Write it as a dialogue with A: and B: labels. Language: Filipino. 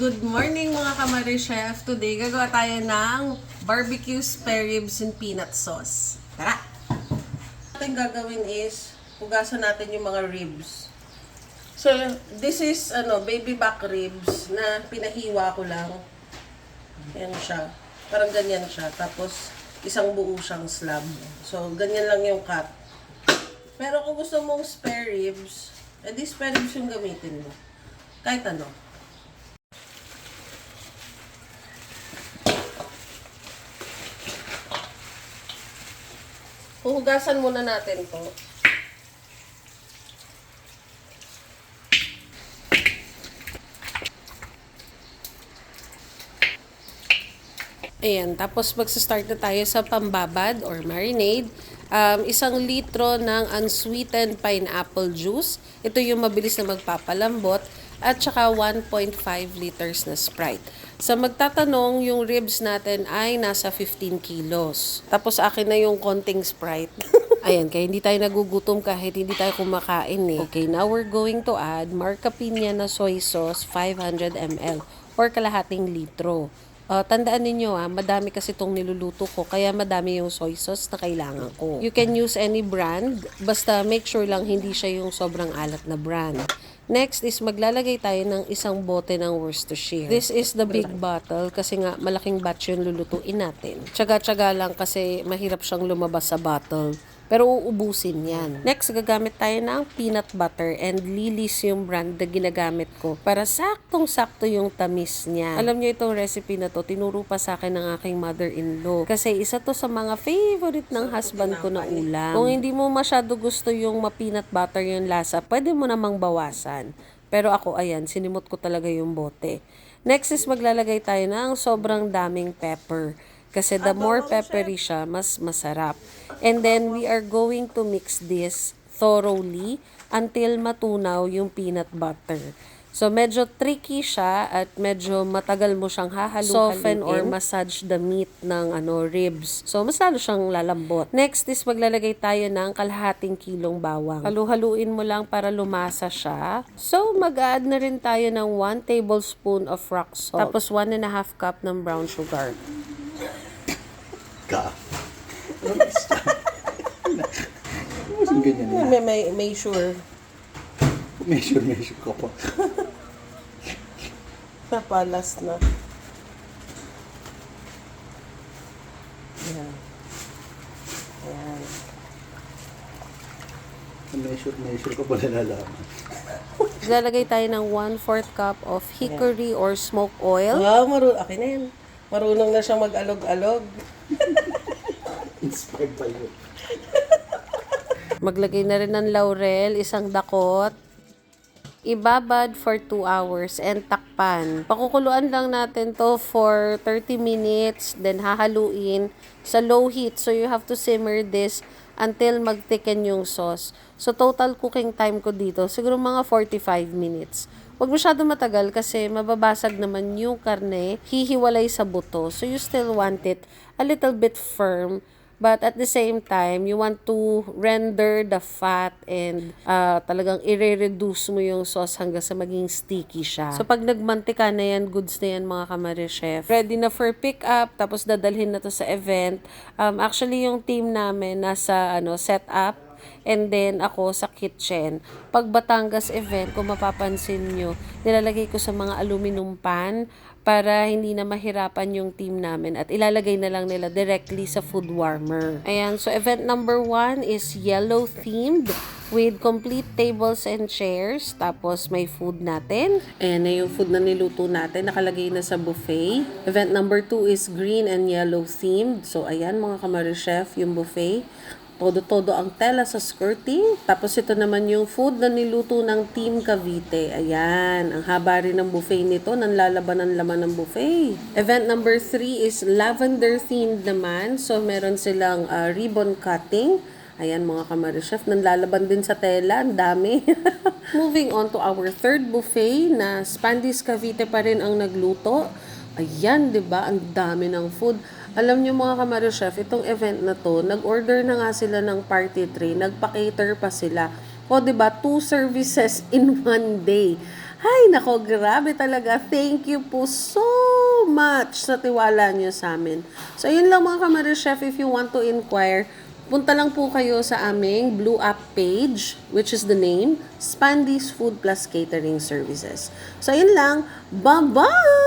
A: Good morning mga kamari chef. Today gagawa tayo ng barbecue spare ribs and peanut sauce. Tara! Ating gagawin is hugasan natin yung mga ribs. So this is baby back ribs na pinahiwa ko lang. Yan siya. Parang ganyan siya. Tapos isang buo siyang slab. So ganyan lang yung cut. Pero kung gusto mong spare ribs, edi spare ribs yung gamitin mo. Kahit ano. Huhugasan muna natin to. Ayan, tapos magsa-start na tayo sa pambabad or marinade. 1 litro ng unsweetened pineapple juice. Ito yung mabilis na magpapalambot. At saka 1.5 liters na Sprite. Sa magtatanong, yung ribs natin ay nasa 15 kilos. Tapos akin na yung konting Sprite. Ayan, kaya hindi tayo nagugutom kahit hindi tayo kumakain eh. Okay, now we're going to add Marca Piña na soy sauce 500 ml or kalahating litro. Tandaan ninyo madami kasi itong niluluto ko, kaya madami yung soy sauce na kailangan ko. You can use any brand, basta make sure lang hindi siya yung sobrang alat na brand. Next is maglalagay tayo ng isang bote ng Worcestershire. This is the big bottle kasi nga malaking batch yung lulutuin natin. Tsaga-tsaga lang kasi mahirap siyang lumabas sa bottle. Pero uubusin yan. Next, gagamit tayo ng peanut butter and Lily's yung brand na ginagamit ko para saktong-sakto yung tamis niya. Alam niyo itong recipe na to, tinuro pa sa akin ng aking mother-in-law. Kasi isa to sa mga favorite ng husband ko na ulam. Kung hindi mo masyado gusto yung ma-peanut butter yung lasa, pwede mo namang bawasan. Pero ako, ayan, sinimot ko talaga yung bote. Next is maglalagay tayo ng sobrang daming pepper. Kasi the more peppery siya, mas masarap. And then, we are going to mix this thoroughly until matunaw yung peanut butter. So, medyo tricky siya at medyo matagal mo siyang soften or massage the meat ng ribs. So, mas lalo siyang lalambot. Next is maglalagay tayo ng kalahating kilong bawang. Halu-haluin mo lang para lumasa siya. So, mag-add na rin tayo ng 1 tablespoon of rock salt. Tapos, 1.5 cup ng brown sugar.
B: Ganyan na.
A: May sure.
B: Measure ko pa.
A: Napalas na. Ayan. Ayan.
B: Measure ko pala nalaman.
A: Lalagay tayo ng 1/4 cup of hickory or smoke oil. Akin na yan. Marunong na siyang mag-alog-alog.
B: Inspired by you.
A: Maglagay na rin ng laurel, 1 dakot. Ibabad for 2 hours and takpan. Pakukuluan lang natin to for 30 minutes, then hahaluin sa low heat. So you have to simmer this until mag-thicken yung sauce. So total cooking time ko dito, siguro mga 45 minutes. Huwag masyado matagal kasi mababasag naman yung karne, hihiwalay sa buto. So you still want it a little bit firm. But at the same time, you want to render the fat and talagang i-reduce mo yung sauce hanggang sa maging sticky siya. So pag nagmantika na yan, goods na yan mga kamari chef. Ready na for pick up, tapos dadalhin na to sa event. Actually, yung team namin nasa setup. And then, ako sa kitchen. Pag Batangas event, kung mapapansin nyo, nilalagay ko sa mga aluminum pan para hindi na mahirapan yung team namin at ilalagay na lang nila directly sa food warmer. Ayan, so event number 1 is yellow themed with complete tables and chairs. Tapos may food natin. Ayan na yung food na niluto natin. Nakalagay na sa buffet. Event number 2 is green and yellow themed. So ayan mga kamari chef, yung buffet. Todo-todo ang tela sa skirting. Tapos ito naman yung food na niluto ng Team Cavite. Ayan, ang haba rin ng buffet nito. Nanlalaban ang laman ng buffet. Event number 3 is lavender themed naman. So meron silang ribbon cutting. Ayan mga kamari chef, nanlalaban din sa tela. Ang dami. Moving on to our third buffet na Spandis Cavite pa rin ang nagluto. Ayan, 'di ba? Ang dami ng food. Alam niyo mga kamari chef, itong event na to, nag-order na nga sila ng party tray, nagpa-cater pa sila. O 'di ba, 2 services in 1 day. Ay, nako, grabe talaga. Thank you po so much sa tiwala niyo sa amin. So, yun lang mga Kamari Chef. If you want to inquire, punta lang po kayo sa aming Blue App page, which is the name, Spandy's Food Plus Catering Services. So, yun lang. Bye-bye!